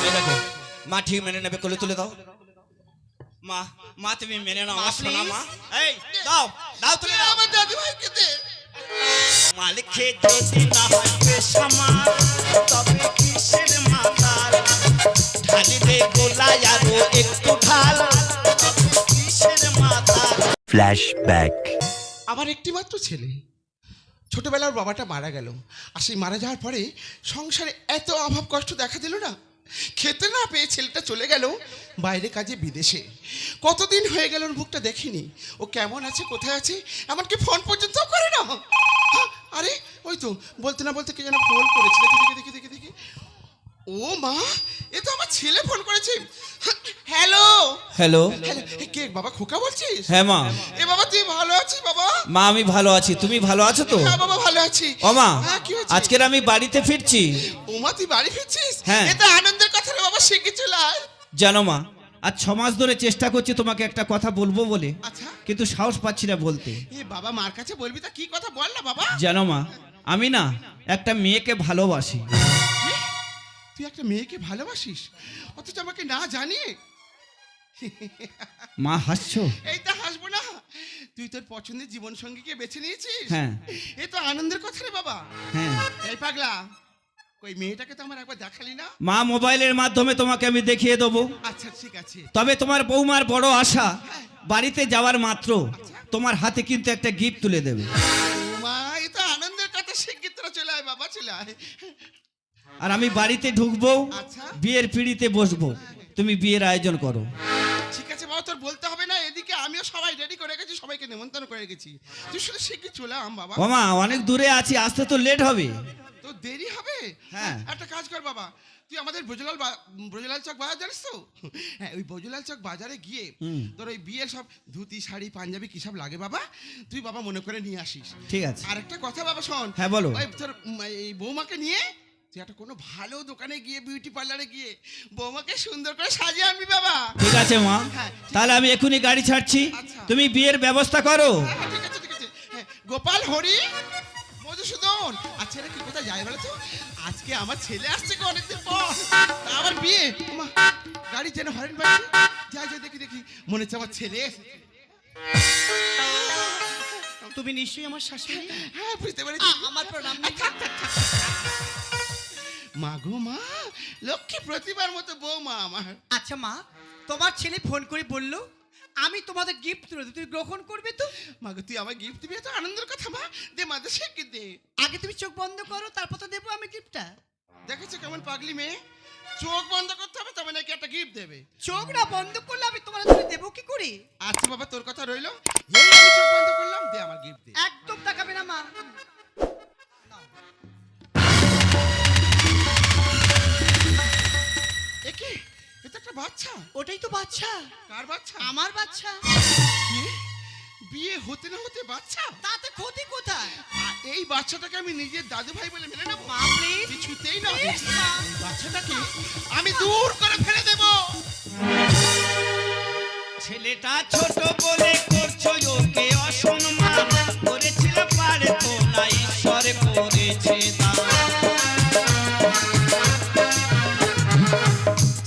এই দেখো মা ঠিক মেনে নেবে, কোলে তুলে দাও। মা মা তুমি মেনে নাও আমার সোনা মা। এই দাও দাও তুলে দাও। আমার দাদু ভাইকে দে। মালিকে যদি না হয় পেশামা, তবে কিসের মাতাল? ঢালি দে গোলায় আরো একটু ঢাল, তবে কিসের মাতাল? ফ্ল্যাশব্যাক। আমার একটি মাত্র ছেলে, ছোটবেলার বাবাটা মারা গেল। আর সেই মারা যাওয়ার পরে সংসারে এত অভাব কষ্ট দেখা দিল না, খেতে না পেয়ে ছেলেটা চলে গেল বাইরে কাজে বিদেশে। কতদিন হয়ে গেল ওর মুখটা দেখিনি। ও কেমন আছে, কোথায় আছে, এমনকি ফোন পর্যন্ত করে না। আরে ওই তো বলতে না বলতে কে যেন ফোন করেছে, দেখি দেখি দেখি দেখি দেখি। ও মা, এ তো আমার ছেলে ফোন করেছে। হ্যালো হ্যালো হ্যালো, কে বাবা? খোকা বলছিস? হ্যাঁ মা। এ বাবা তুই ভালো আছিস বাবা? মা আমি ভালো আছি, তুমি ভালো আছো তো? হ্যাঁ বাবা ভালো আছি। ও মা, হ্যাঁ, কি হয়েছে? আজকের আমি বাড়িতে ফিরছি। ও মা তুই বাড়ি ফিরছিস? হ্যাঁ। এটা আনন্দের কথা রে বাবা, শিখে চলে আয়। জানো মা, আজ 6 মাস ধরে চেষ্টা করছি তোমাকে একটা কথা বলবো বলে, আচ্ছা, কিন্তু সাহস পাচ্ছি না বলতে। এ বাবা মার কাছে বলবি তা কি কথা বল না বাবা। জানো মা, আমি না একটা মেয়েকে ভালোবাসি। তুই একটা মেয়েকে ভালোবাসিস, অথচ আমাকে না জানিয়ে? মা হাসছো? এই তো হাসবো না, তুই তোর পছন্দের জীবন সঙ্গীকে বেছে নিয়েছিস। হ্যাঁ। এ তো আনন্দের কথা রে বাবা। হ্যাঁ এই পাগলা, ওই মেয়েটাকে তো আমার একবার দেখালি না। মা, মোবাইলের মাধ্যমে তোমাকে আমি দেখিয়ে দেবো। আচ্ছা ঠিক আছে। তবে তোমার বৌমার বড় আশা, বাড়িতে যাওয়ার মাত্র তোমার হাতে কিন্তু একটা গিফট তুলে দেবে। ও মা, এ তো আনন্দের কথা, শিগগির তোরা চলে আয় বাবা, চলে আয়। আর আমি বাড়িতে ঢুকবো, আচ্ছা। বিয়ের পিঁড়িতে বসবো, তুমি বিয়ের আয়োজন করো। ঠিক আছে বাবা, তোর বলতে হবে না। এদিকে আমিও সবাই রেডি করে গেছি, সবাইকে নেমন্তন্ন করে গেছি। তুই শুধু শিগগির চলে আম বাবা। ও মা, অনেক দূরে আছি, আসতে তো লেট হবে। তো দেরি হবে। হ্যাঁ। একটা কাজ কর বাবা, তুই আমাদের ব্রজলাল চক বাজার জানিস তো? হ্যাঁ, ওই ব্রজলাল চক বাজারে গিয়ে তোর ওই বিয়ের সব ধুতি শাড়ি পাঞ্জাবি কি সব লাগে বাবা, তুই বাবা মনে করে নিয়ে আসিস। ঠিক আছে। আর একটা কথা বাবা শোন। হ্যাঁ, বলো। ওই তোর এই বৌমাকে নিয়ে তুই একটা কোনো ভালো দোকানে গিয়ে, বিউটি পার্লারে গিয়ে বৌমাকে সুন্দর করে সাজিয়ে আনবি বাবা। ঠিক আছে মা, হ্যাঁ, তাহলে আমি এখনই গাড়ি ছাড়ছি, আচ্ছা। তুমি বিয়ের ব্যবস্থা করো। হ্যাঁ, হ্যাঁ, ঠিক আছে ঠিক আছে। হ্যাঁ, গোপাল হরি মধুসূদন, আচ্ছা রে কি কোথায় যাই বলো তো? আজকে আমার ছেলে আসছে গো অনেকদিন পর, তা আমার বিয়ে। ওমা, গাড়ি যেন হরেন বাজছে, যাই যাই দেখি দেখি, মনে হচ্ছে আমার ছেলে এসেছে। তুমি নিশ্চয়ই আমার শাশুড়ি। হ্যাঁ বুঝতে পেরেছি। আমার প্রণাম। মা গো মা, লক্ষ্মী প্রতিবার মতো বৌমা আমার। আচ্ছা মা, তোমার ছেলে ফোন করে বললো আমি তোমাদের গিফট তুলে দেব, তুমি গ্রহণ করবে তো? মা গো তুই আমার গিফট দিবি, তো আনন্দের কথা মা, দে মা দে, শেখ দে। আগে তুমি চোখ বন্ধ করো, তারপর তো দেবো আমি গিফটটা। দেখেছো কেমন পাগলি মেয়ে, চোখ বন্ধ করতে হবে তবে নাকি একটা গিফট দেবে। চোখ না বন্ধ করলে আমি তোমার হাতে দেবো কি করে? আচ্ছা বাবা তোর কথা রইলো, এই আমি চোখ বন্ধ করলাম, দে আমার গিফট দে। একদম তাকাবে না মা। একে, এটা একটা বাচ্চা। ওটাই তো বাচ্চা, কার বাচ্চা? আমার বাচ্চা। কি? বিয়ে হতে না হতে বাচ্চা? তাতে ক্ষতি কোথায়? এই বাচ্চাটাকে আমি নিজের দাদু ভাই বলে মেনে নেবো? মা প্লিজ, কিছুতেই না। প্লিজ মা। বাচ্চাটাকে আমি দূর করে ফেলে দেব। ছেলেটা ছোট বলে করছো ওকে অসম্মান, করেছিল পারে তো না, ঈশ্বর করেছে দান।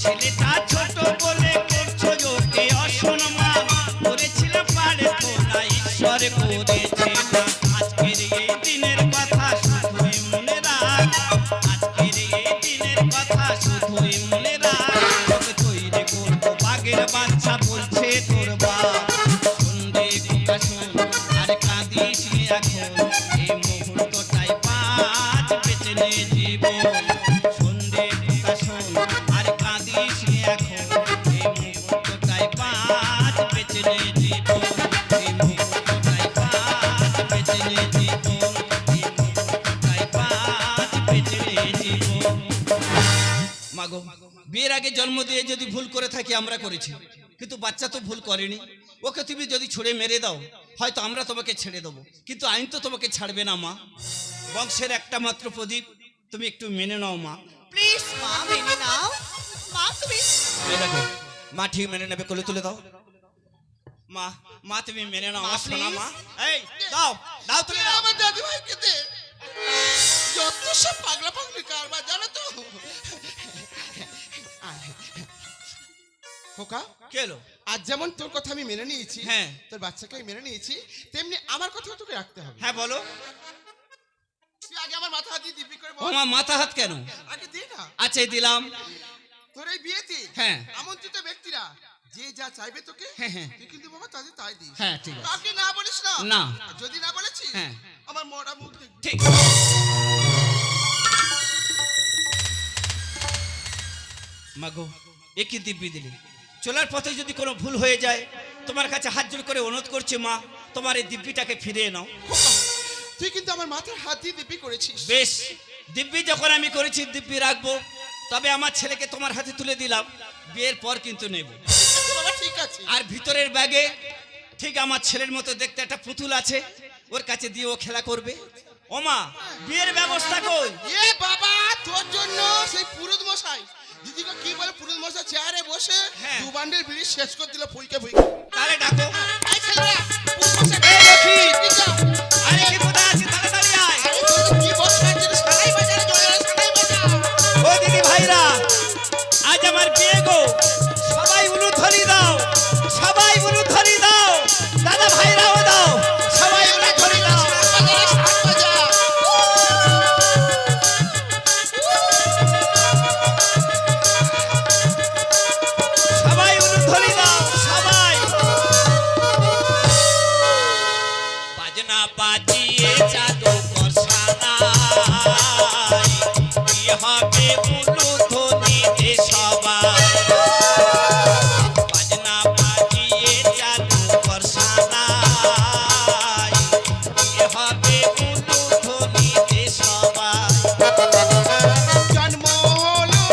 ছেলেটা ছোট বলে করছো ওকে অসম্মান, করেছিল পারে তো না, ঈশ্বর করেছে দান। আজকের এই দিনের কথা শুধুই মনে রাখ, আজকের এই দিনের কথা শুধুই মনে রাখ। তোকে তৈরি করবো বাঘের বাচ্চা বলছে তোর বাপ। শুনবে কথা শোন আর কাঁদিস নি এখন, এই মুহূর্তটাই পাঁচ বেঁচে নে জীবন। শুনবে কথা শোন আর কাঁদিস নি এখন, এই মুহূর্তটাই পাঁচ বেঁচে নে জীবন। এই মুহূর্তটাই পাঁচ বেঁচে নে জীবন, এই মুহূর্তটাই পাঁচ বেঁচে নে জীবন। মাগো, বিয়ের আগে জন্ম দিয়ে যদি ভুল করে থাকি আমরা করেছি, কিন্তু বাচ্চা তো ভুল করেনি। ওকে তুমি যদি ছুঁড়ে মেরে দাও, হয়তো আমরা তোমাকে ছেড়ে দেবো, কিন্তু আইন তো তোমাকে ছাড়বে না মা। বংশের একটা মাত্র প্রদীপ, তুমি একটু মেনে নাও মা। প্লিজ মা, মেনে নাও। মা তুমি, এই দেখো মা ঠিক মেনে নেবে, কোলে তুলে দাও। মা মা তুমি মেনে নাও আমার সোনা মা। এই দাও দাও তুলে দাও। আমার দাদু ভাইকে দে। যত সব পাগলা পাগলি কারবার জানো তো। খোকা, কি হলো? আজ যেমন তোর কথা আমি মেনে নিয়েছি, হ্যাঁ। তোর বাচ্চাকে আমি মেনে নিয়েছি, তেমনি আমার কথাও তোকে রাখতে হবে। হ্যাঁ বলো। তুই আগে আমার মাথা হাত দিয়ে দিব্যি করে ও বল। মা, মাথা হাত কেন? আগে দে না। আচ্ছা এই দিলাম। তোর এই বিয়েতে হ্যাঁ। আমন্ত্রিত ব্যক্তিরা যে যা চাইবে তোকে, হ্যাঁ, হ্যাঁ। তুই কিন্তু বাবা তাদের তাই দিস। হ্যাঁ ঠিক আছে। কাউকে না বলিস না। না। আর যদি না বলেছিস, হ্যাঁ। আমার মরা মুখ দেখবি। ঠিক। মাগো, এ কি দিব্যি দিলি? চলার পথে যদি কোনো ভুল হয়ে যায়, তোমার কাছে হাত জোড় করে অনুরোধ করছি মা, তোমার এই দিব্যিটাকে ফিরিয়ে নাও। খোকা, তুই কিন্তু আমার মাথার হাত দিয়ে দিব্যি করেছিস। বেশ, দিব্যি যখন আমি করেছি দিব্যি রাখবো। তবে আমার ছেলেকে তোমার হাতে তুলে দিলাম, বিয়ের পর কিন্তু নেব। বাবা ঠিক আছে। আর ভিতরের ব্যাগে ঠিক আমার ছেলের মতো দেখতে একটা পুতুল আছে, ওর কাছে দিয়ে ও খেলা করবে। ও মা, বিয়ের ব্যবস্থা কই? এ বাবা, তোর জন্য সেই পুরুত মশাই, দিদিকে কি বলে, পুরুত মশাই চেয়ারে বসে হ্যাঁ। 2 বান্ডেল বিড়ি শেষ করে দিল ফুইকে ফুইকে। তারে ডাকো। এই ছেলেরা, পুরুত মশাই এই লক্ষ্মী, কি যা? আরে কি কোথায় আছিস? তাড়াতাড়ি আয়। আরে তুই তো কি বলছিস? সারাই বাজারে চলে, সারাই বাজার। ও দিদি ভাইরা, আজ আমার বিয়ে গো, সবাই উলুধ্বনি দাও, সবাই উলুধ্বনি দাও। দাদা ভাইরাও দাও, সবাই উলুধ্বনি দাও। বাজারে সাত বাজার। সবাই উলুধ্বনি দাও, সবাই। বাজনা বাজিয়ে জাদু করসানাই, কি হবে উলুধ্বনি দে সবাই। বাজনা বাজিয়ে জাদু করসানাই, কি হবে উলুধ্বনি দে সবাই। জন্ম হলো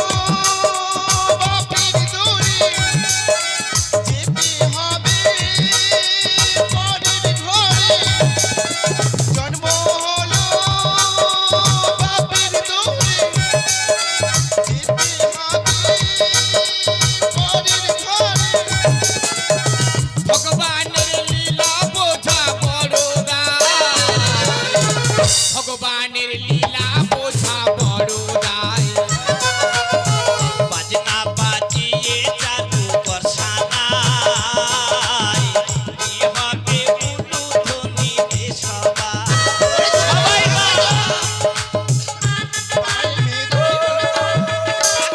বাপের দূরে, যেতে হবে পরের ঘরে। জন্ম হলো বাপের দূরে, যেতে হবে পরের ঘরে। ভগবানের লীলা বোঝা বড় দায়, ভগবানের লীলা বোঝা বড় দায়। বাজনা বাজিয়ে জাদু করসানাই, কি হবে উলুধ্বনি দে সবাই। সবাই বাজো। ভাই মেয়ে দুটি বলে তো,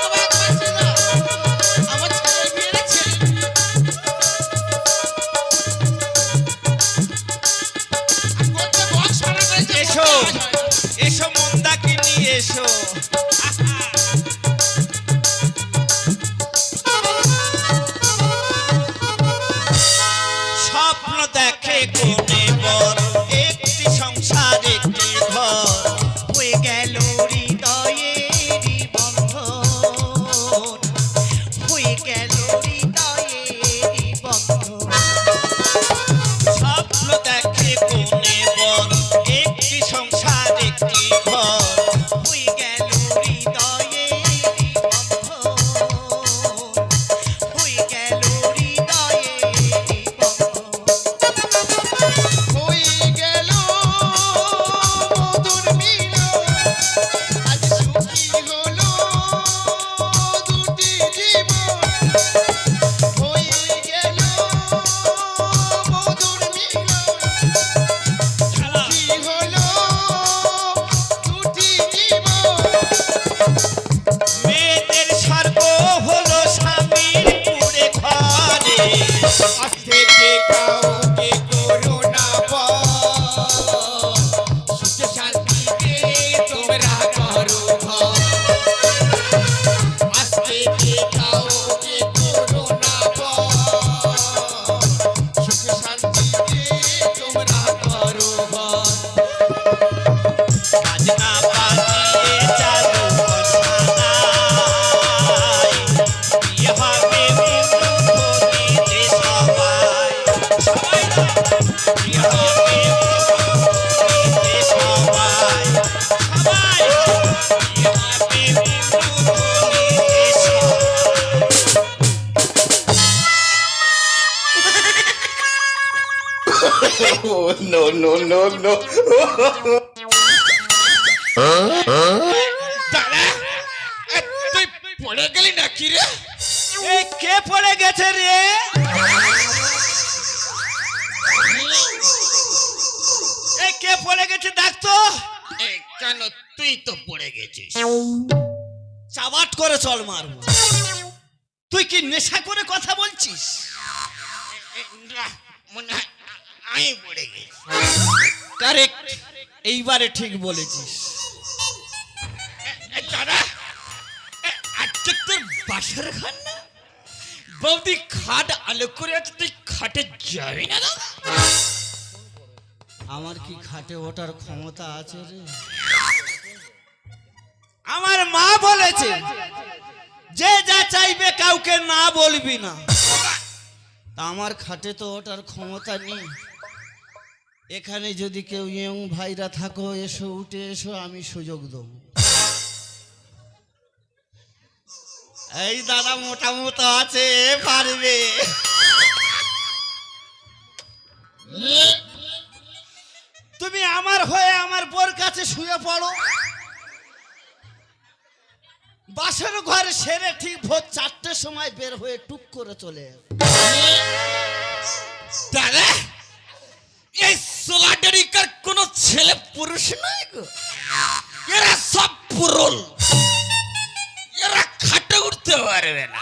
একবার পাচ্ছি না। আমার ছেলের বিয়ে রে, ছেলের বিয়ে। আর করতে বক্স ভাড়া করেছে, এসো, করতে হয় না। এসো মন্দাকে নিয়ে এসো। স্বপ্ন দেখে কোনে বর, একটি সংসার একটি ঘর, হয়ে গেল হৃদয়েরই বন্ধন, হয়ে গেল হৃদয়েরই বন্ধন। স্বপ্ন দেখে কোনে বর, একটি সংসার একটি ঘর, হয়ে গেল হৃদয়েরই বন্ধন, হয়ে গেল হৃদয়েরই বন্ধন। হয়ে গেল মধুর মিলন, আজ সুখী হলো দুটি জীবন। হয়ে গেল মধুর মিলন, সুখী হলো দুটি জীবন। মেয়েদের স্বর্গ হলো স্বামীর পুরে ঘরে, আজ থেকে কাউকে করো না ভয়, সুখ শান্তিতে তোমরা করো ভয়। আজ থেকে কাউকে করো না ভয়, সুখ শান্তিতে তোমরা করো ভয়। বাজনা বাজিয়ে জাদু করসানাই, কি হবে উলুধ্বনি দে সবাই। সবাই দাও। কি হবে উলুধ্বনি দে সবাই। সবাই। কি হবে উলুধ্বনি দে সবাই। Oh, no, no, no, no. দাঁড়া, তুই পড়ে গেলি নাকি রে? এই কে পড়ে গেছে রে? এই কে পড়ে গেছে দেখ তো। এই কেন তুই তো পড়ে গেছিস? চাবাট করে চল মারবো। তুই কি নেশা করে কথা বলছিস? না, মনে হয় আমি পড়ে গেছি। কারেক্ট, এইবারে ঠিক বলেছিস। দাদা, আজকে তোর বাসার ঘর না? বৌদি খাট আলো করে আছে, তুই খাটে যাবি না দাদা? আমার কি খাটে ওঠার ক্ষমতা আছে রে? আমার মা বলেছে যে যা চাইবে কাউকে না বলবি না। তা আমার খাটে তো ওঠার ক্ষমতা নেই। এখানে যদি কেউ ইয়ং ভাইরা থাকো, এসো, উঠে এসো, আমি সুযোগ দেবো। এই দাদা মোটা মতো আছে, পারবে। তুমি আমার হয়ে আমার বোর কাছে শুয়ে পড়ো। বাসের ঘর সেরে ঠিক ভোর 4টের সময় বের হয়ে টুক করে চলে এলো। দাদা, এই সোলাডারিকার কোন ছেলে পুরুষ নয় গো, এরা সব পুরুল। এরা খাটে উঠতে পারবে না,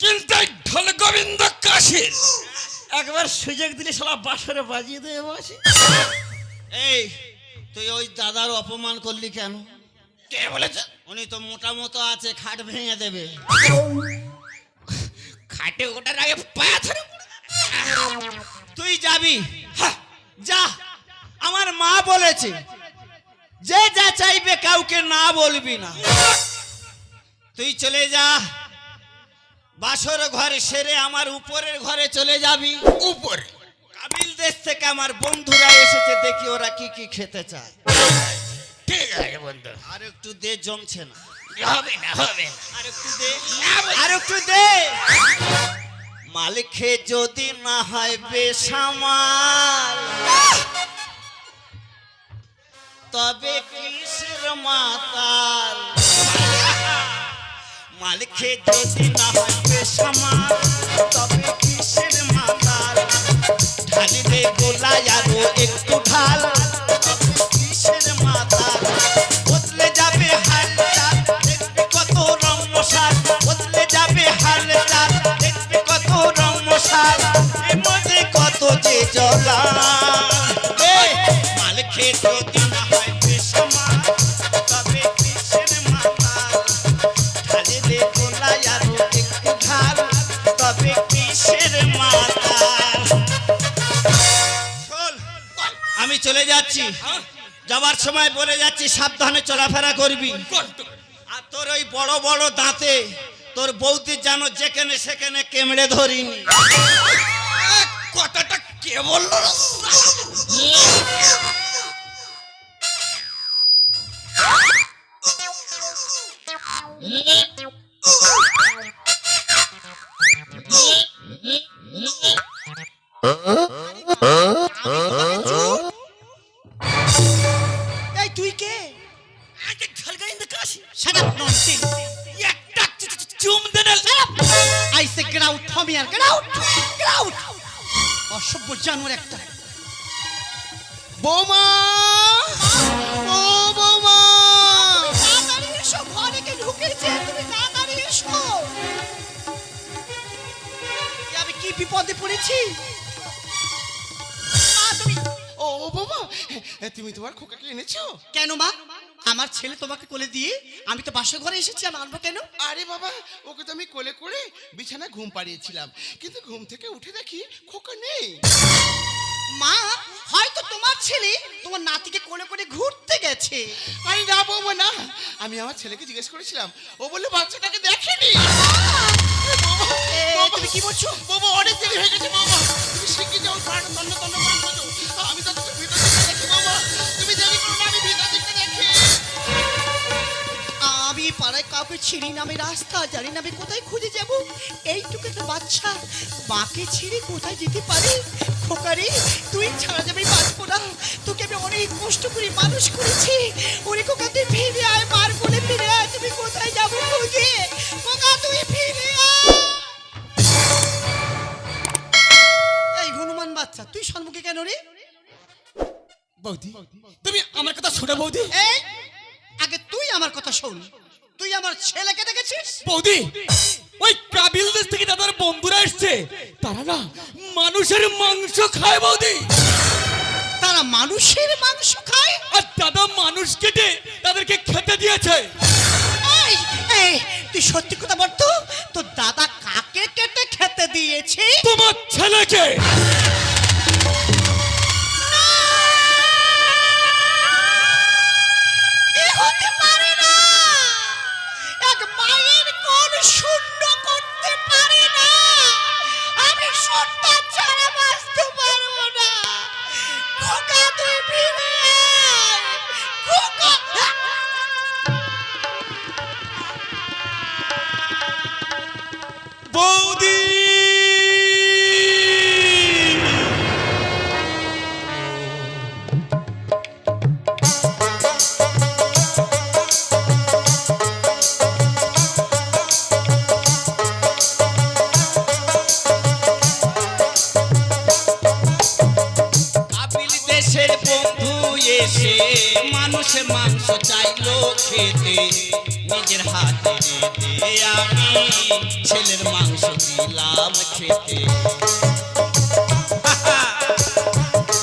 কিন্তু এই ঢোল গোবিন্দ কাশির একবার সুযোগ দিলে শালা বাসরে বাজিয়ে দেবে বসে। এই তুই ওই দাদার অপমান করলি কেন? কে বলেছে? উনি তো মোটা মতো আছে, খাট ভেঙে দেবে। খাটে ওঠার আগে পায়া ধরে তুই যাবি? হ্যাঁ, যা। আমার মা বলেছে যে যা চাইবে কাউকে না বলবি না। তুই চলে যা, বাসর ঘরে সেরে আমার উপরের ঘরে চলে যাবি। উপরে কাবিল দেশ থেকে আমার বন্ধুরা এসেছে, দেখি ওরা কি কি খেতে চায়। ঠিক আছে বন্ধু, আর একটু দে, জমছে না। হবে না, হবে না। আর একটু দে, আর একটু দে। মালিকে যদি না হয় বেসামাল, তবে কিসের মাতাল। মালিকে যদি না হয় বেসামাল, তবে কিসের মাতাল। ঢালি দে গোলায় আরো একটু ঢাল, তবে কিসের মাতাল। বদলে যাবে হালচাল, দেখবি কত রমসাল। বদলে যাবে হালচাল, দেখবি কত রমসাল। এর মধ্যে কত যে জ্বলা। মালিকে যদি না হয় বেসামাল, তবে কিসের মাতাল। ঢালি দে গোলায় আরো একটু ঢাল, তবে কিসের মাতাল। শোন, আমি চলে যাচ্ছি। যাবার সময় বলে যাচ্ছি সাবধানে চলাফেরা করবি। আর তোর ওই বড় বড় দাঁতে তোর বৌদি যেন যেখানে সেখানে কেমড়ে ধরিনি। কথাটা কে বললো? এই তুই কে? আগে ঢলগাইন্দা কাশি Shut up, nonsense. একটা চুম দে না। I say get out from here. Get out. Get out. অসভ্য জানোয়ার একটা। বৌমা, ও বৌমা, তাড়াতাড়ি এসো, ঘরে কে ঢুকেছে, তুমি তাড়াতাড়ি এসো। আমি কি বিপদে পড়েছি? মা, তুমি ও বৌমা, তুমি তোমার খোকাকে এনেছো? কেন মা? আমার ছেলে তোমাকে কোলে দিয়ে আমি তো বাসর ঘরে এসেছি, আমি আনবো কেন? আরে বাবা, ওকে তো আমি কোলে করে বিছানায় ঘুম পাড়িয়েছিলাম, কিন্তু ঘুম থেকে উঠে দেখি খোকা নেই। মা, হয়তো তোমার ছেলে তোমার নাতিকে কোলে করে ঘুরতে গেছে। আরে না বৌমা না, আমি আমার ছেলেকে জিজ্ঞেস করেছিলাম, ও বললো বাচ্চাটাকে দেখেনি। তুমি কি বলছো? বাবা অনেক দেরি হয়ে গেছে বাবা, তুমি শিখিয়ে যাও, প্রাণ তন্ন তন্ন করে খোঁজো। আমি তো তোকে ভিতর দিকে দেখি বাবা, তুমি দেরি করো না, আমি ভিতর দিকে দেখি। আমি পাড়ায় কাউকে চিনি না, আমি রাস্তা জানি না, আমি কোথায় খুঁজে যাব? এইটুকু একটা বাচ্চা মাকে ছেড়ে কোথায় যেতে পারে? খোকারে, তুই ছাড়া যাবে বাঁচবো না। তোকে আমি অনেক কষ্ট করে মানুষ করেছি। ওরে খোকা, তুই ফিরে আয়, মার কোলে ফিরে আয়। তুমি কোথায় যাবো খুঁজে? খোকা, তুই ফিরে কেন রে? বৌদি তুমি আমার কথা শোনো বৌদি। এই আগে তুই আমার কথা শোন। তুই আমার ছেলেকে দেখেছিস? বৌদি ওই কাবিল দেশ থেকে দাদার বন্ধুরা এসছে, তারা না মানুষের মাংস খায় বৌদি। তারা মানুষের মাংস খায়? আর দাদা মানুষ কেটে তাদেরকে খেতে দিয়েছে। এই এই তুই সত্যি কথা বল তো, তোর দাদা কাকে কেটে খেতে দিয়েছে? তোমার ছেলেকে। এ হতে পারে না। এক মায়ের কোল শূন্য করতে পারে না। আমি সন্তান ছাড়া বাঁচতে পারবো না। খোকা তুই ফিরে আয়। খোকা। বৌদি কাবিল দেশের বন্ধু এসে মানুষের মাংস চাইলো খেতে, নিজের হাতে রেঁধে আমি ছেলের মাংস দিলাম খেতে।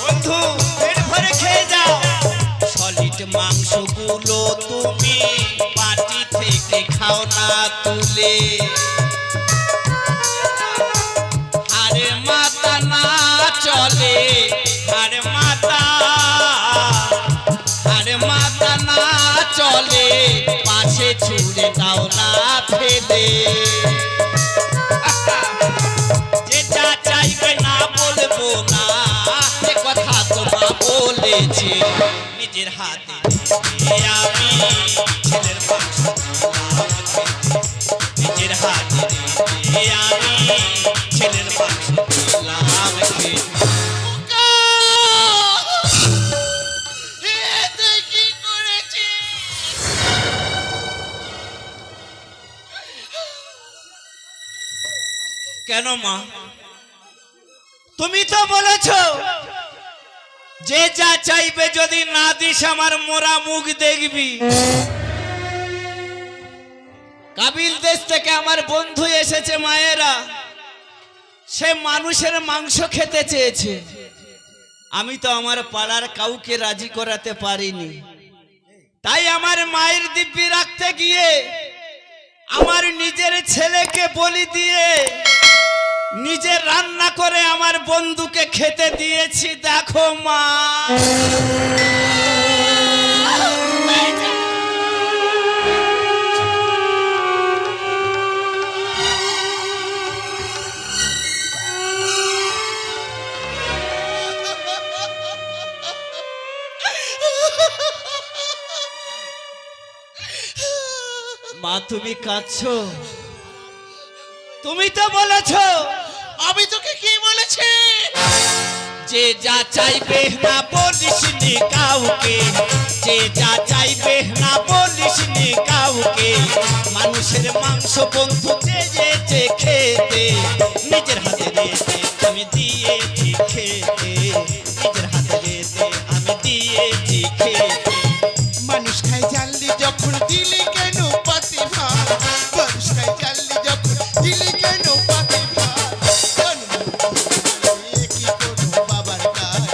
বন্ধু পেট ভরে খেয়ে যাও, সলিড মাংসগুলো তুমি পাটি থেকে খাও না তুলে। হাড়ে মাথা না চলে, হাড়ে মাথা না চলে, পাশে ছুঁড়ে দাও না ফেলে। যে যা চাইবে না বলবো না, এ কথা তো মা বলেছে। নিজের হাতে রেঁধে আমি ছেলের মাংস দিলাম খেতে, নিজের হাতে রেঁধে আমি ছেলের মাংস দিলাম খেতে। কেন মা? তুমি তো বলেছ যে যা চাইবে যদি না দিস আমার মোরা মুখ দেখবি। কাবিল দেশ থেকে আমার বন্ধু এসেছে মায়েরা, সে মানুষের মাংস খেতে চেয়েছে। আমি তো আমার পাড়ার কাউকে রাজি করাতে পারিনি, তাই আমার মায়ের দিব্যি রাখতে গিয়ে আমার নিজের ছেলেকে বলি দিয়ে নিজে রান্না করে আমার বন্ধুকে খেতে দিয়েছি। দেখো মা, মা তুমি কাঁদছো? তুমি তো বলেছো। আমি তোকে কি বলেছি? যে যা চাইবে না বলিস নি কাউকে, যে যা চাইবে না বলিস নি কাউকে, মানুষের মাংস বন্ধু চেয়েছে খেতে, নিজের হাতে রেঁধে আমি দিয়েছি খেতে, নিজের হাতে রেঁধে আমি দিয়েছি খেতে। মানুষ খাই জানলি যখন দিলি কেন পাতি ভাত, মানুষ খাই জানলি যখন দিলি কেন পাতি ভাত। জন্ম দিয়ে কি করবো বাবার কাজ,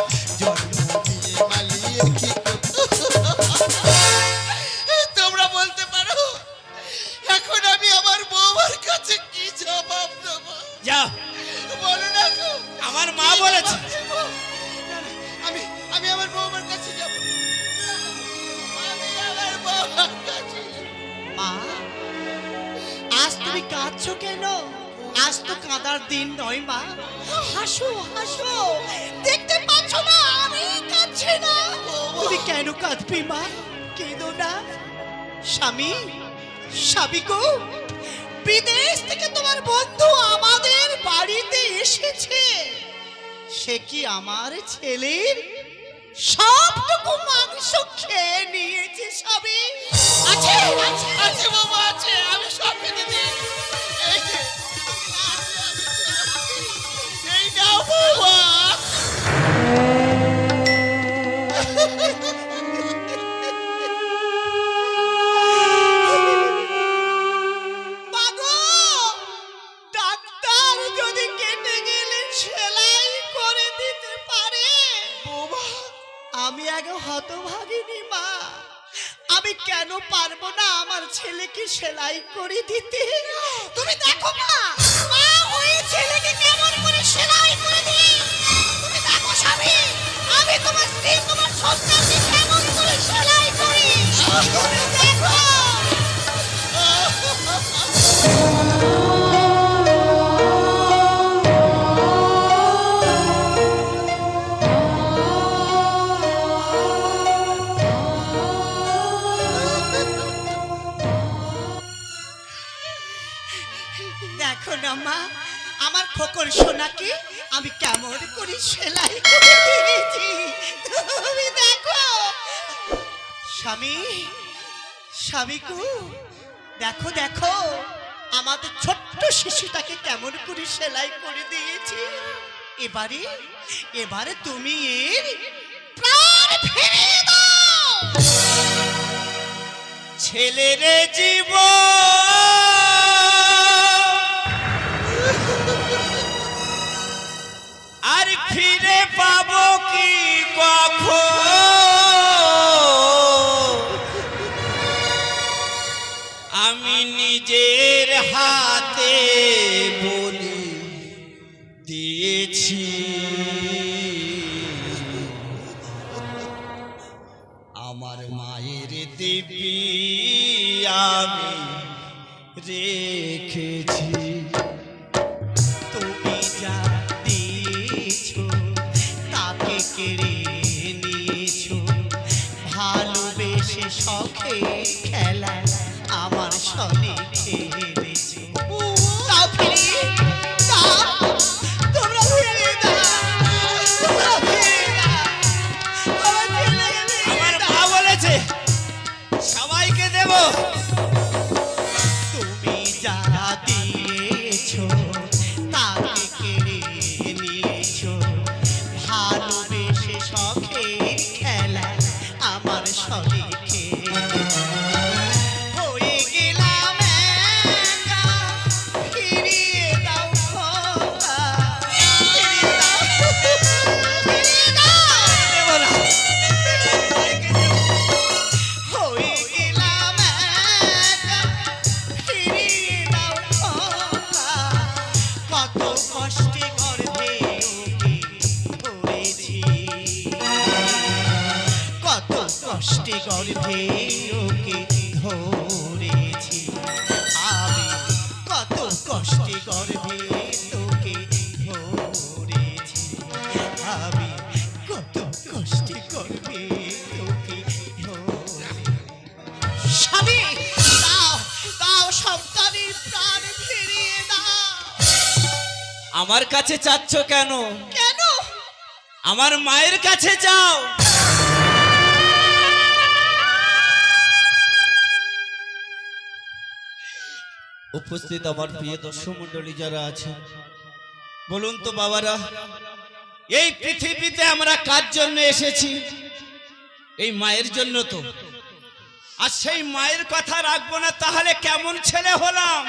জন্ম দিয়ে মালিয়ে কি তোমরা বলতে পারো এখন আমি আমার বউমার কাছে কি জবাব দেবো? যাও, বলো না গো। আমার মা বলেছে। আমি আমি আমার বউমার কাছে যাবো। আমি আমার বউমার কাছে যাবো। মা, আজ তুমি কাঁদছো কেন? আজ তো কাঁদার দিন নয় মা। হাসো হাসো, দেখতে পাচ্ছ না আমি কাঁদছি না? তুমি কেন কাঁদবি মা? কেঁদো না। স্বামী, স্বামীগো, বিদেশ থেকে তোমার বন্ধু আমাদের বাড়িতে এসেছে। সে কি আমার ছেলের সবটুকু মাংস খেয়ে নিয়েছে স্বামী? আছে আছে বাবা আছে, আমি সব খেতে দিই। এই যে, এই নাও বাবা। এক হতভাগিনী মা, আমি কেন পারবো না আমার ছেলেকে সেলাই করে দিতে? তুমি দেখো মা, মা ওই ছেলেকে কেমন করে সেলাই করে দিই। তুমি দেখো স্বামী, আমি তোমার স্ত্রী, তোমার সন্তানকে কেমন করে সেলাই করি। তুমি দেখো। দেখো না মা, আমার খোকর সোনাকে আমি কেমন করে সেলাই করে দিয়েছি। তুমি দেখো স্বামী, স্বামী গো, দেখো দেখো আমাদের ছোট্ট শিশুটাকে কেমন করে সেলাই করে দিয়েছি। এবারে এবারে তুমি এর প্রাণ ফিরিয়ে দাও। ছেলের জীব আর ফিরে পাবো কি কখন? আমি নিজের হাতে বলি দিয়েছি, আমার মায়ের দিব্যি আমি রেখেছি। তুমি যা দিয়েছো তাকে কেড়ে নিয়েছো, ভালোবেসে শখে খেলা আমার সনে খেলেছো। তাও ফিরিয়ে দাও, তোমরা ফিরিয়ে দাও, তোমরা ফিরিয়ে দাও, আমার ছেলেকে ফিরিয়ে আমার দাও। মা বলেছে সবাইকে দেব। তুমি যা দিয়েছো তাকে কেড়ে নিয়েছো, ভালোবেসে শখে খেলা আমার সনে হয়ে গেলাম একা, ফিরিয়ে দাও খোকা, ফিরিয়ে দাও, ফিরিয়ে দাও। দেব না। হয়ে গেলাম একা, ফিরিয়ে দাও খোকা, কত কষ্টে গর্ভে ওকে ধরেছি, কত কষ্টে গর্ভে ওকে ধরেছি, আমি কত কষ্টে গর্ভে তোকে ধরেছি, আমি কত কষ্টে গর্ভে তোকে ধরেছি। স্বামী, দাও দাও, সন্তানের প্রাণ ফিরিয়ে দাও। আমার কাছে চাচ্ছ কেন? কেন? আমার মায়ের কাছে যাও। উপস্থিত আমার প্রিয় দর্শক মন্ডলী যারা আছেন, বলুন তো বাবারা, এই পৃথিবীতে আমরা কার জন্য এসেছি? এই মায়ের জন্য তো। আর সেই মায়ের কথা রাখবো না তাহলে কেমন ছেলে হলাম?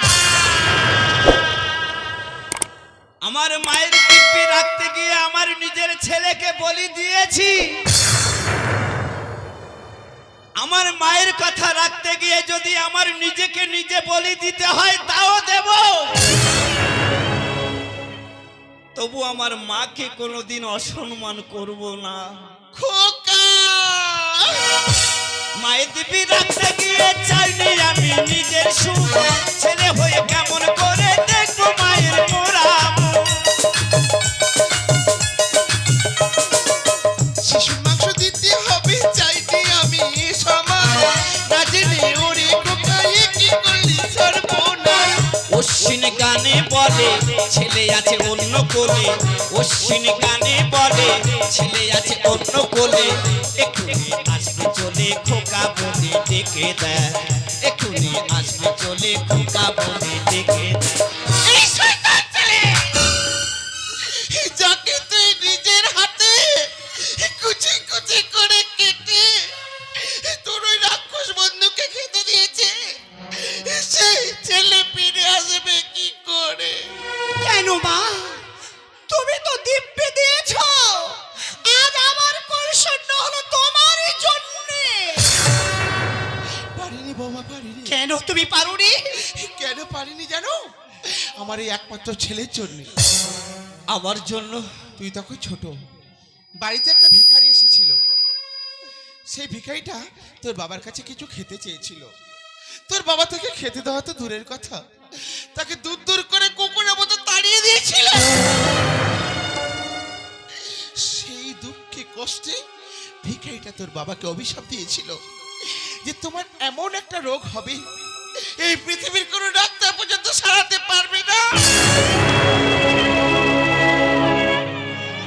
আমার মায়ের দিব্যি রাখতে গিয়ে আমার নিজের ছেলেকে বলি দিয়েছি। আমার মায়ের কথা রাখতে গিয়ে যদি আমার নিজেকে নিজে বলি দিতে হয় তাও দেব। তবু আমার মাকে কোনোদিন অসম্মান করব না। খোকা, মায়ের দিব্যি রাখতে গিয়ে চাইনি আমি নিজের সুখ, ছেলে হয়ে কেমন করে দেখবো মায়ের মোরা। শিশুর মাংস দিতে হবে চাইনি আমি সমান, না জেনে ওরে খোকা এ কি করলি সর্বনাশ। অশ্বিন গানে বলে ছেলে আছে অন্য কোলে, অশ্বিন গানে বলে ছেলে আছে অন্য কোলে, এক্ষুনি আসবে চলে খোকা বলে ডেকে দেয়, এক্ষুনি আসবে চলে খোকা বলে ডেকে দেয়। এই শয়তান ছেলে, যাকে তুই নিজের হাতে কুচি কুচি করে কেটে তোর ওই রাক্ষস বন্ধুকে খেতে দিয়েছে, সেই ছেলে ফিরে আসবে কি করে? কেন মা, তুমি তো দিব্যি দিয়েছো, আজ আমার কলসন্ন হলো তোমার জানো? আমার এই একমাত্র ছেলের জন্য। আমার জন্য? তুই তখন ছোট, বাড়িতে একটা ভিখারি এসেছিল। সেই ভিখারিটা তোর বাবার কাছে কিছু খেতে চেয়েছিল। তোর বাবা তাকে খেতে দেওয়া তো দূরের কথা, তাকে দূর দূর করে কুকুরের মতো তাড়িয়ে দিয়েছিল। সেই দুঃখে কষ্টে ভিখারিটা তোর বাবাকে অভিশাপ দিয়েছিল যে তোমার এমন একটা রোগ হবে এই পৃথিবীর কোনো ডাক্তার পর্যন্ত সারাতে পারবে না।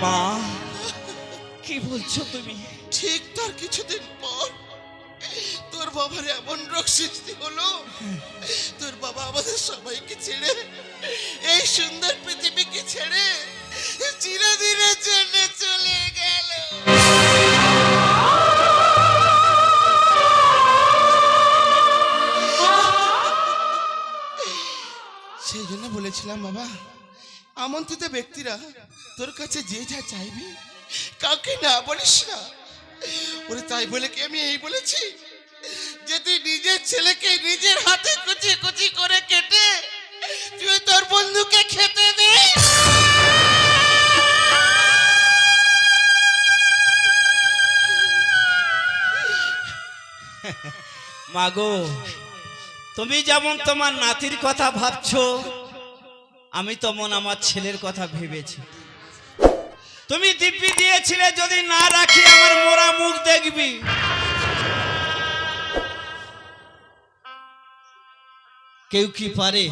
মা, কি বলছো তুমি? ঠিক তার কিছুদিন পর তোর বাবার এমন রোগ সৃষ্টি হলো, তোর বাবা আমাদের সবাইকে ছেড়ে, এই সুন্দর পৃথিবীকে ছেড়ে চিরদিনের জন্য চলে গেল। সেই জন্য বলেছিলাম বাবা, আমন্ত্রিত ব্যক্তিরা তোর কাছে যে যা চাইবি কাউকে না বলিস না। ওরে তাই বলে কি আমি এই বলেছি যে তুই নিজের ছেলেকে নিজের হাতে কুচি কুচি করে কেটে তুই তোর বন্ধুকে খেতে দে? মাগো, তুমি যেমন তোমার নাতির কথা ভাবছো, আমি তেমন আমার ছেলের কথা ভেবেছি। তুমি দিব্যি দিয়েছিলে যদি না রাখি আমার মোরা মুখ দেখবি। কেউ কি পারে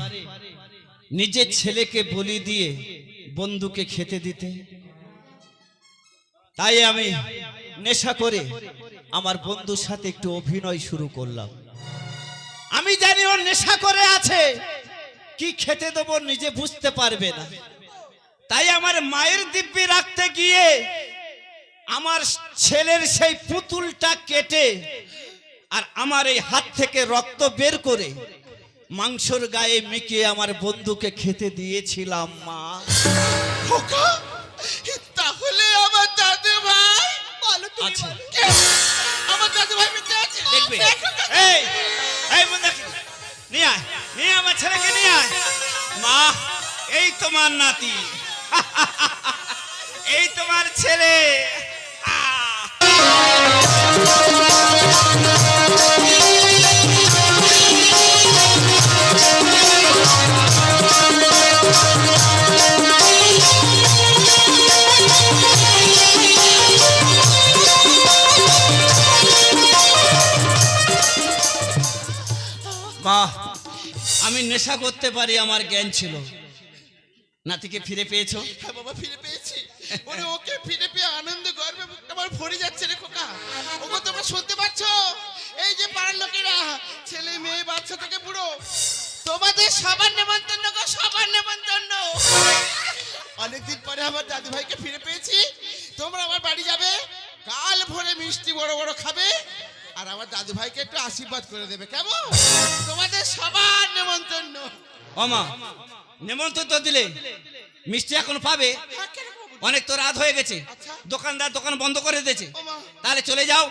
নিজের ছেলেকে বলি দিয়ে বন্ধুকে খেতে দিতে? তাই আমি নেশা করে আমার বন্ধুর সাথে একটু অভিনয় শুরু করলাম। আমি জানি ওর নেশা করে আছে, কি খেতে দেবো নিজে বুঝতে পারবে না। তাই আমার মায়ের দিব্যি রাখতে গিয়ে আমার ছেলের সেই পুতুলটা কেটে আর আমার এই হাত থেকে রক্ত বের করে মাংসর গায়ে মিকিয়ে আমার বন্ধুকে খেতে দিয়েছিলাম মা। খোকা, তাহলে আমার দাদু ভাই বলো তুমি আচ্ছা। বলো। কে? আমার দাদু ভাই বেঁচে আছে? দেখবে দেখো না। এই এই বন্ধু, নিয়ে আয়, নিয়ে আমার ছেলেকে নিয়ে আয়। মা, এই তোমার নাতি, এই তোমার ছেলে। মা, আমি নেশা করতে পারি, আমার জ্ঞান ছিল। নাতিকে ফিরে পেয়েছো? হ্যাঁ বাবা, ফিরে পেয়েছি। ওরে ওকে ফিরে পেয়ে আনন্দ গর্বে বুকটা আমার ভরে যাচ্ছে রে খোকা। ওগো তোমরা শুনতে পাচ্ছ? এই যে পাড়ার লোকেরা, ছেলে মেয়ে বাচ্চা থেকে বুড়ো, তোমাদের সবার নেমন্তন্ন গো, সবার নেমন্তন্ন। অনেকদিন পরে আমার দাদু ভাইকে ফিরে পেয়েছি। তোমরা আমার বাড়ি যাবে, কাল ভোরে মিষ্টি বড় বড় খাবে আর আমার দাদু ভাইকে একটু আশীর্বাদ করে দেবে, কেমন? তোমাদের সবার নেমন্তন্ন। ও মা, নেমন্তন্ন তো দিলে, মিষ্টি এখন পাবে? হ্যাঁ, কেন পাবো না? অনেক তো রাত হয়ে গেছে, আচ্ছা। দোকানদার দোকান বন্ধ করে দিয়েছে। ও মা। তাহলে চলে যাও,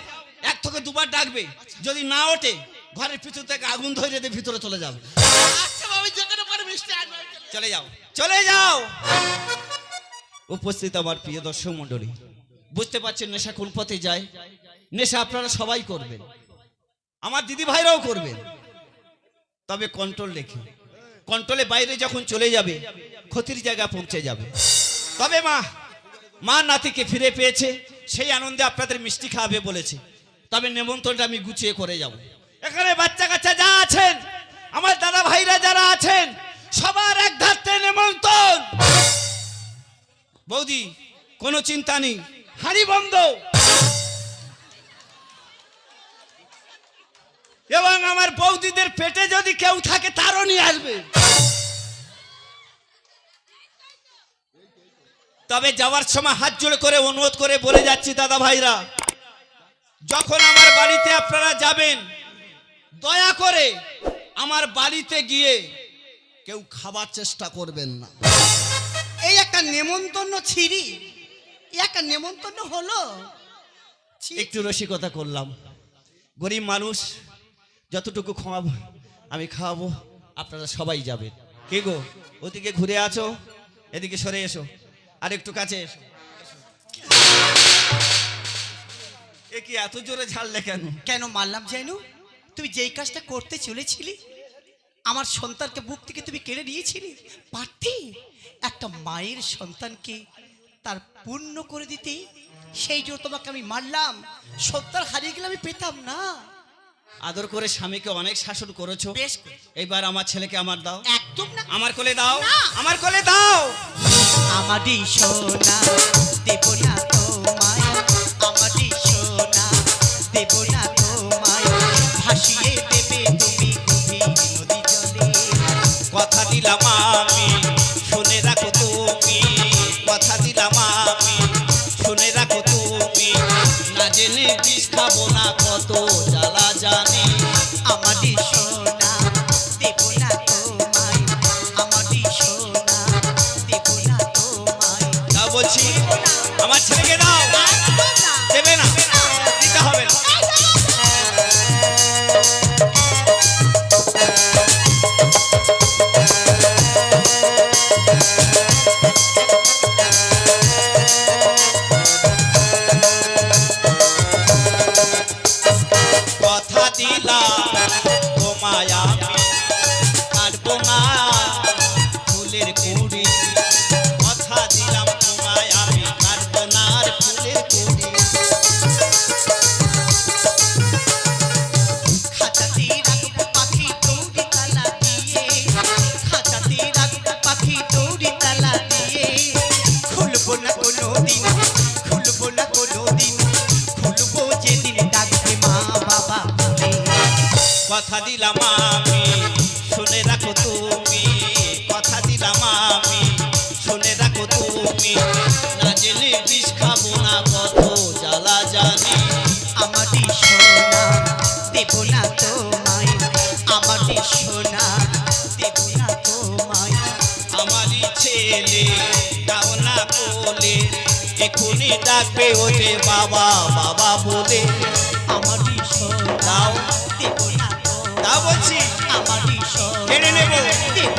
এক থেকে দুবার ডাকবে, যদি না ওঠে ঘরের পিছন থেকে আগুন ধরে দিয়ে ভিতরে চলে যাবে। আচ্ছা বাবা, যেখানে পারে মিষ্টি আনবে। চলে যাও, চলে যাও। উপস্থিত আমার প্রিয় দর্শক মন্ডলী, বুঝতে পারছেন নেশা কোন পথে যায়। নেশা আপনারা সবাই করবেন, আমার দিদি ভাইরাও করবেন, তবে কন্ট্রোল রেখে। কন্ট্রোলে বাইরে যখন চলে যাবে ক্ষতির জায়গা পৌঁছে যাবে। তবে মা নাতিকে ফিরে পেয়েছে, সেই আনন্দে আপনাদের মিষ্টি খাওয়াবে বলেছে। তবে নেমন্তণটা আমি গুছিয়ে করে যাব। এখানে বাচ্চা কাচ্চা যা আছেন, আমার দাদা ভাইরা যারা আছেন, সবার এক ধাত্রে নেমন্তণ। বৌদি, কোনো চিন্তা নেই, হাঁড়ি বন্ধ। এবং আমার বৌদিদের পেটে যদি কেউ থাকে তারও নিয়ে আসবে। তবে যাওয়ার সময় হাত জোড়ে করে অনুরোধ করে বলে যাচ্ছি দাদা ভাইরা, যখন আমার বাড়িতে আপনারা যাবেন, দয়া করে আমার বাড়িতে গিয়ে কেউ খাবার চেষ্টা করবেন না। এই একটা নেমন্তন্ন ছিরি, এই একটা নেমন্তন্ন হলো। ছি, একটু রসিকতা করলাম, গরিব মানুষ, যতটুকু খাওয়াবো আমি খাওয়াবো, আপনারা সবাই যাবেন। কে গো, ওদিকে ঘুরে আছো, এদিকে সরে এসো, আর একটু কাছে এসো। এ কি এত জোরে ঝাড়লে কেন? কেন মারলাম জানো? তুমি যেই কাজটা করতে চলেছিলে, আমার সন্তানকে বুক থেকে তুমি কেড়ে নিয়েছিলে, পারতে একটা মায়ের সন্তানকে তার পূর্ণ করে দিতে, সেই জন্য তোমাকে আমি মারলাম। সন্তান হারিয়ে গেলে আমি পেতাম না। আদর করে স্বামীকে অনেক শাসন করেছো, বেশ, এইবার আমার ছেলেকে আমার দাও। একদম না। আমার কোলে দাও, না। আমার কোলে দাও। আমারই সোনা দেব না তোমায়, আমারই সোনা দেব না তোমায়, ভাসিয়ে দেবে তুমি গভীর নদী জলে। কথা দিলাম আমি, শুনে রাখো তুমি, কথা দিলাম আমি, শুনে রাখো তুমি, না জেনে বিষ খাবো না, কত জ্বালা জানি। আমারই সোনা দেব না তোমায়, আমারই সোনা দেব না তোমায়। দাও বলছি, আমার ছেলেকে দাও। দেবে না, দিতে হবে না। কথা দিলাম তোমায় আমি, কাটবো না ফুলের কুড়ি। কথা দিলাম তোমায় আমি, কাটবো না আর ফুলের কুড়ি। খাঁচাতে রাখবো পাখি দৌড়ি তালা দিয়ে, খাঁচাতে রাখবো পাখি দৌড়ি তালা দিয়ে, খুলবো না কোনো দিন, খুলবো না কোনো দিন, খুলবো যেদিন ডাকবে মা বাবা বলে। কথা দিলাম আমি, শুনে রাখো তুমি, কথা দিলাম আমি, শুনে রাখো তুমি, না জেনে বিষ খাবো না, কত জ্বালা জানি। আমারই সোনা দেব না তোমায়, আমারই সোনা দেব না তোমায়। আমারই ছেলে দাও না কোলে, এখুনি ডাকবে ওঠে বাবা বাবা বলে। আমারই সোনা দাও, দেব না তোমায়, দাও বলছি, আমারই সোনা কেড়ে নেবো। দেব